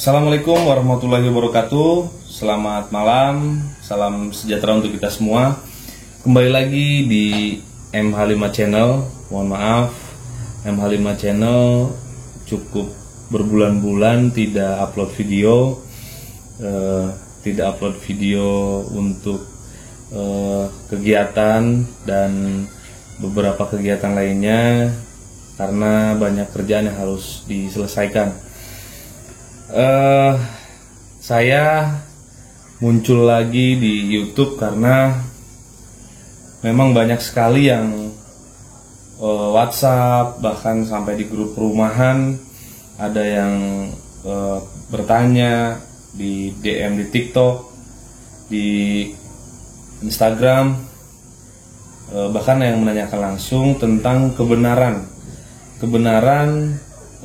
Assalamualaikum warahmatullahi wabarakatuh. Selamat malam, salam sejahtera untuk kita semua. Kembali lagi di MH5 Channel. Mohon maaf, MH5 Channel cukup berbulan-bulan tidak upload video, untuk kegiatan dan beberapa kegiatan lainnya karena banyak kerjaan yang harus diselesaikan. Saya muncul lagi di YouTube karena memang banyak sekali yang WhatsApp, bahkan sampai di grup perumahan ada yang bertanya, di DM di TikTok, di Instagram, bahkan yang menanyakan langsung tentang kebenaran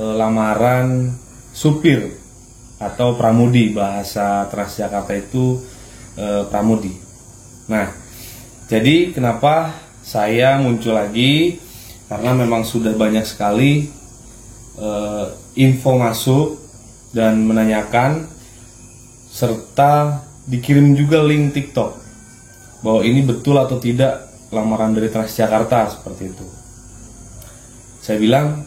lamaran supir atau pramudi. Bahasa Transjakarta itu pramudi. Nah, jadi kenapa saya muncul lagi? Karena memang sudah banyak sekali info masuk dan menanyakan, serta dikirim juga link TikTok bahwa ini betul atau tidak lamaran dari Transjakarta, seperti itu. Saya bilang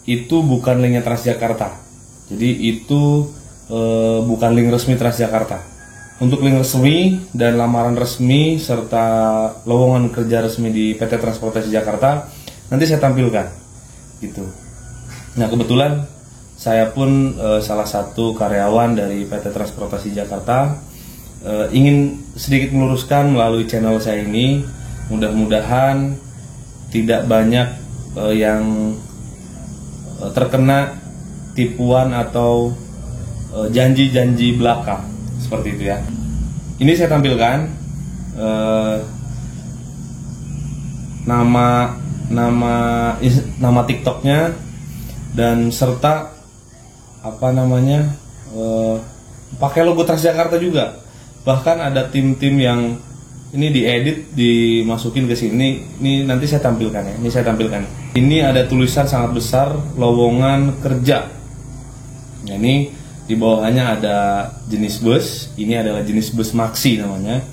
itu bukan linknya Transjakarta, jadi itu bukan link resmi Transjakarta. Untuk link resmi dan lamaran resmi serta lowongan kerja resmi di PT Transportasi Jakarta nanti saya tampilkan, gitu. Nah, kebetulan saya pun salah satu karyawan dari PT Transportasi Jakarta. Ingin sedikit meluruskan melalui channel saya ini, mudah-mudahan tidak banyak yang terkena tipuan atau janji-janji belaka seperti itu ya. Ini saya tampilkan nama TikToknya dan serta pakai logo Transjakarta juga. Bahkan ada tim-tim yang ini diedit, dimasukin ke sini. Ini nanti saya tampilkan ya. Ini saya tampilkan. Ini ada tulisan sangat besar, lowongan kerja. Nah, ini di bawahnya ada jenis bus. Ini adalah jenis bus Maxi namanya,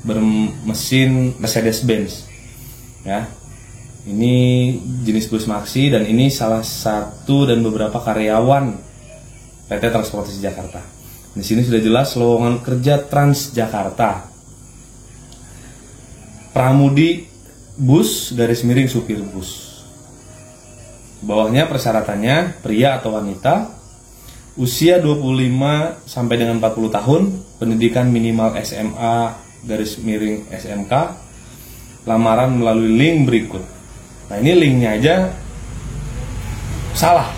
bermesin Mercedes-Benz. Ya, ini jenis bus Maxi dan ini salah satu dan beberapa karyawan PT Transportasi Jakarta. Di sini sudah jelas lowongan kerja Transjakarta. Pramudi bus _ supir bus. Bawahnya persyaratannya pria atau wanita, usia 25 sampai dengan 40 tahun, pendidikan minimal SMA _ SMK, lamaran melalui link berikut. Nah, ini linknya aja salah.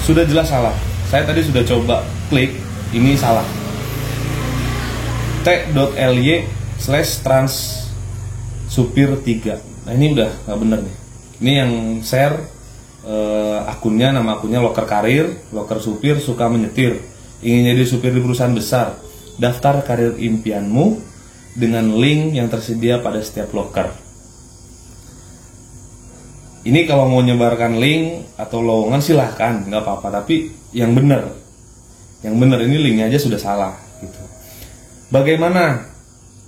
Sudah jelas salah. Saya tadi sudah coba klik, ini salah. t.ly/transsupir3. Nah, ini udah nggak bener nih. Ini yang share akunnya, nama akunnya Loker Karir, Loker Supir Suka Menyetir. Ingin jadi supir di perusahaan besar? Daftar karir impianmu dengan link yang tersedia pada setiap loker. Ini kalau mau nyebarkan link atau lowongan silahkan, nggak apa-apa. Tapi yang benar ini linknya aja sudah salah, gitu. Bagaimana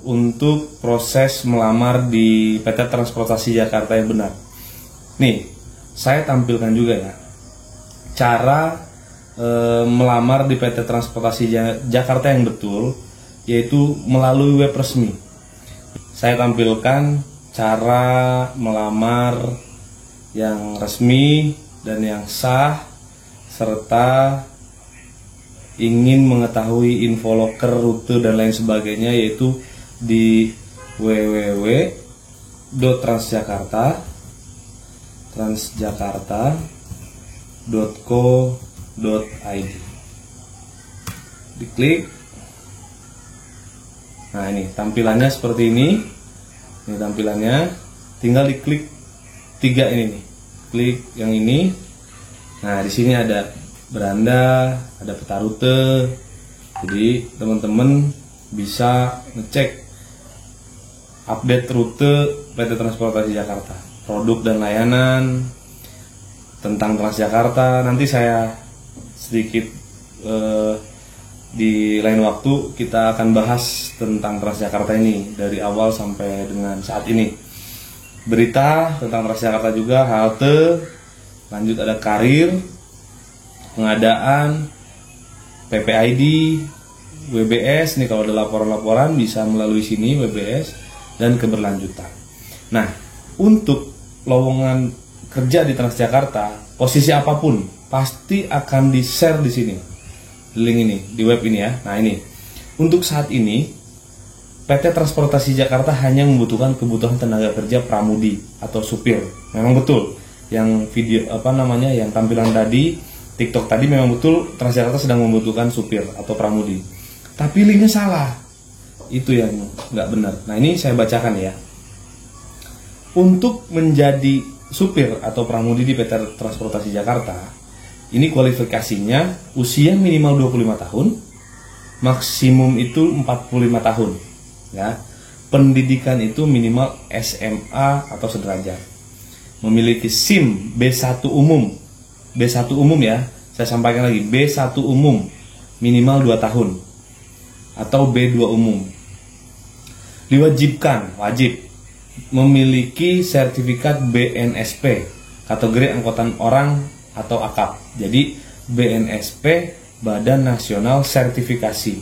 untuk proses melamar di PT Transportasi Jakarta yang benar? Nih, saya tampilkan juga ya cara melamar di PT Transportasi Jakarta yang betul, yaitu melalui web resmi. Saya tampilkan cara melamar yang resmi dan yang sah, serta ingin mengetahui info loker, rute dan lain sebagainya, yaitu di www.transjakarta.co.id. Diklik. Nah, ini tampilannya seperti ini. Ini tampilannya, tinggal diklik 3 ini nih. Klik yang ini. Nah, di sini ada beranda, ada peta rute. Jadi teman-teman bisa ngecek update rute PT Transportasi Jakarta, produk dan layanan tentang Transjakarta. Nanti saya sedikit di lain waktu kita akan bahas tentang Transjakarta ini dari awal sampai dengan saat ini. Berita tentang Transjakarta juga, halte, lanjut ada karir, pengadaan, PPID, WBS. Nih kalau ada laporan-laporan bisa melalui sini WBS, dan keberlanjutan. Nah, untuk lowongan kerja di Transjakarta, posisi apapun pasti akan di-share di sini. Link ini, di web ini ya. Nah ini, untuk saat ini PT Transportasi Jakarta hanya membutuhkan kebutuhan tenaga kerja pramudi atau supir. Memang betul, yang video yang tampilan tadi, TikTok tadi memang betul Transjakarta sedang membutuhkan supir atau pramudi. Tapi linknya salah, itu yang nggak benar. Nah ini saya bacakan ya. Untuk menjadi supir atau pramudi di PT Transportasi Jakarta, ini kualifikasinya usia minimal 25 tahun, maksimum itu 45 tahun. Ya. Pendidikan itu minimal SMA atau sederajat. Memiliki SIM B1 umum. B1 umum ya, saya sampaikan lagi, B1 umum minimal 2 tahun atau B2 umum. Diwajibkan, wajib memiliki sertifikat BNSP, kategori angkutan orang atau AKAP. Jadi BNSP, Badan Nasional Sertifikasi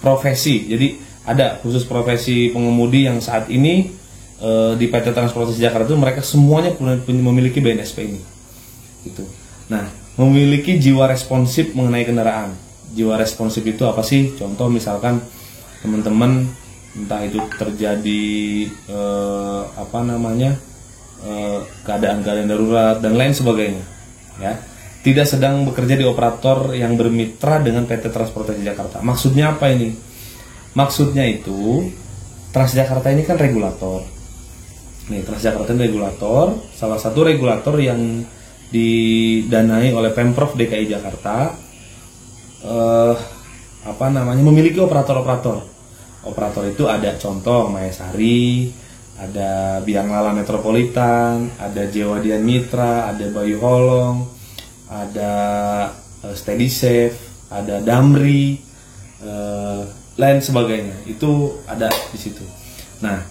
Profesi. Jadi ada khusus profesi pengemudi yang saat ini di PT Transportasi Jakarta itu mereka semuanya memiliki BNSP ini. Gitu. Nah, memiliki jiwa responsif mengenai kendaraan. Jiwa responsif itu apa sih? Contoh misalkan teman-teman entah itu terjadi keadaan-keadaan darurat dan lain sebagainya. Ya, tidak sedang bekerja di operator yang bermitra dengan PT Transportasi Jakarta. Maksudnya apa ini? Maksudnya itu Transjakarta ini kan regulator. Nih, Transjakarta ini regulator, salah satu regulator yang didanai oleh Pemprov DKI Jakarta. Memiliki operator-operator. Operator itu ada contoh Mayasari, ada Biang Lala Metropolitan, ada Jewadian Mitra, ada Bayu Holong, ada Steady Safe, ada Damri, lain sebagainya. Itu ada di situ. Nah,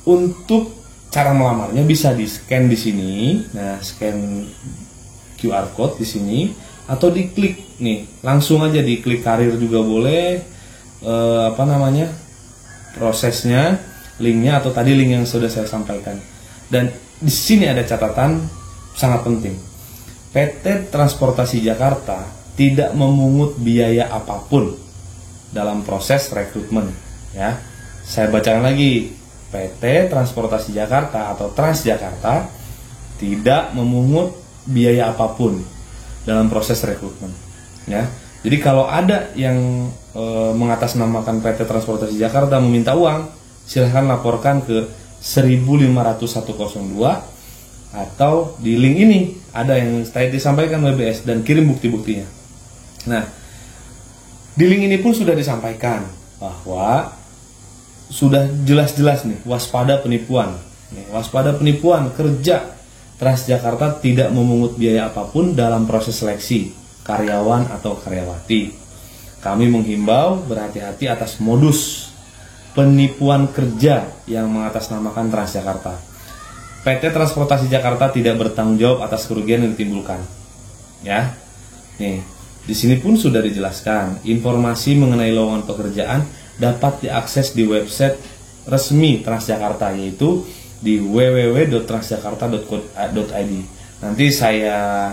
untuk cara melamarnya bisa di-scan di sini. Nah, scan QR code di sini atau diklik nih, langsung aja diklik karir juga boleh. Prosesnya, linknya atau tadi link yang sudah saya sampaikan. Dan di sini ada catatan sangat penting. PT Transportasi Jakarta tidak memungut biaya apapun dalam proses rekrutmen. Ya, saya bacakan lagi. PT Transportasi Jakarta atau Transjakarta tidak memungut biaya apapun dalam proses rekrutmen. Ya, jadi kalau ada yang mengatasnamakan PT Transportasi Jakarta meminta uang, silahkan laporkan ke 1500102 atau di link ini ada yang tadi disampaikan WBS dan kirim bukti-buktinya. Nah, di link ini pun sudah disampaikan bahwa sudah jelas-jelas nih waspada penipuan. Waspada penipuan kerja. Transjakarta tidak memungut biaya apapun dalam proses seleksi karyawan atau karyawati. Kami menghimbau berhati-hati atas modus penipuan kerja yang mengatasnamakan Transjakarta. PT Transportasi Jakarta tidak bertanggung jawab atas kerugian yang ditimbulkan. Ya, nih di sini pun sudah dijelaskan informasi mengenai lowongan pekerjaan dapat diakses di website resmi Transjakarta, yaitu di www.transjakarta.id. Nanti saya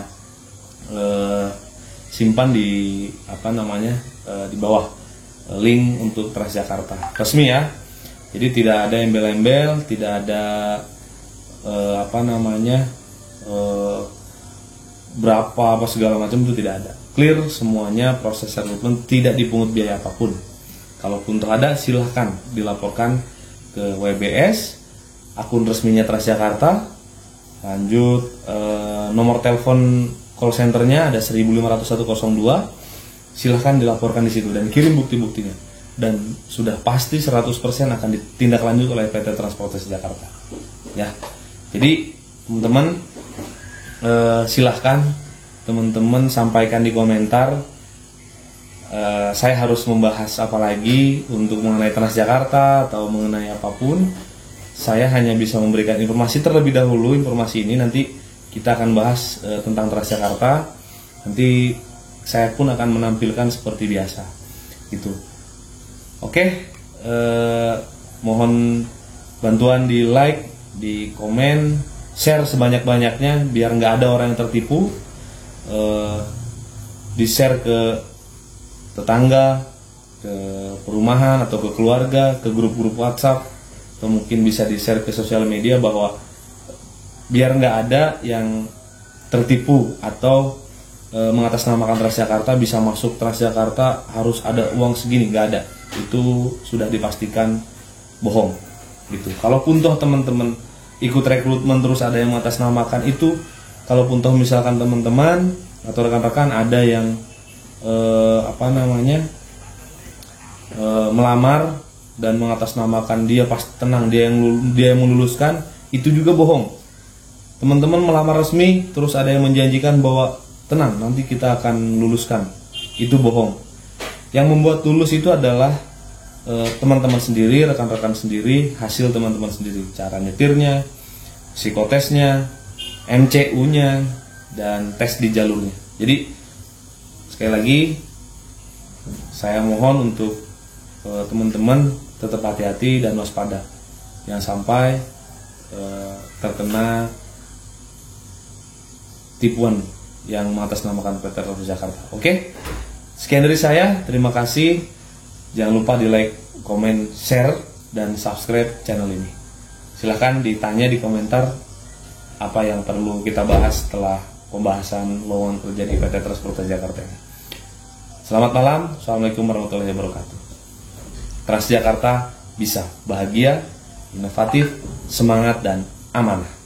simpan di di bawah link untuk Transjakarta resmi ya. Jadi tidak ada embel-embel, tidak ada berapa apa segala macam, itu tidak ada. Clear semuanya, proses rekrutmen tidak dipungut biaya apapun. Kalaupun ada silahkan dilaporkan ke WBS, akun resminya Transjakarta. Lanjut nomor telepon call centernya ada 1500102. Silahkan dilaporkan di situ dan kirim bukti-buktinya. Dan sudah pasti 100% akan ditindaklanjut oleh PT Transportasi Jakarta. Ya. Jadi teman-teman silahkan teman-teman sampaikan di komentar saya harus membahas apa lagi untuk mengenai Transjakarta atau mengenai apapun. Saya hanya bisa memberikan informasi terlebih dahulu. Informasi ini nanti kita akan bahas tentang Transjakarta. Nanti saya pun akan menampilkan seperti biasa gitu. Oke, mohon bantuan di like, di komen, share sebanyak-banyaknya biar nggak ada orang yang tertipu. Di share ke tetangga, ke perumahan atau ke keluarga, ke grup-grup WhatsApp, atau mungkin bisa di share ke sosial media bahwa biar nggak ada yang tertipu atau mengatasnamakan Transjakarta, bisa masuk Transjakarta harus ada uang segini, nggak ada. Itu sudah dipastikan bohong gitu. Kalaupun toh teman-teman ikut rekrutmen terus ada yang mengatasnamakan itu, kalaupun toh misalkan teman-teman atau rekan-rekan ada yang melamar dan mengatasnamakan dia pas tenang dia yang meluluskan, itu juga bohong. Teman-teman melamar resmi terus ada yang menjanjikan bahwa tenang nanti kita akan luluskan, itu bohong. Yang membuat lulus itu adalah teman-teman sendiri, rekan-rekan sendiri, hasil teman-teman sendiri, cara nyetirnya, psikotesnya, MCU-nya, dan tes di jalurnya. Jadi sekali lagi saya mohon untuk teman-teman tetap hati-hati dan waspada, jangan sampai terkena tipuan yang mengatasnamakan PT Transjakarta. Oke, sekian dari saya, terima kasih. Jangan lupa di like, komen, share, dan subscribe channel ini. Silahkan ditanya di komentar apa yang perlu kita bahas setelah pembahasan lowongan kerja di PT Transportasi Jakarta ini. Selamat malam, assalamualaikum warahmatullahi wabarakatuh. Transjakarta bisa bahagia, inovatif, semangat, dan amanah.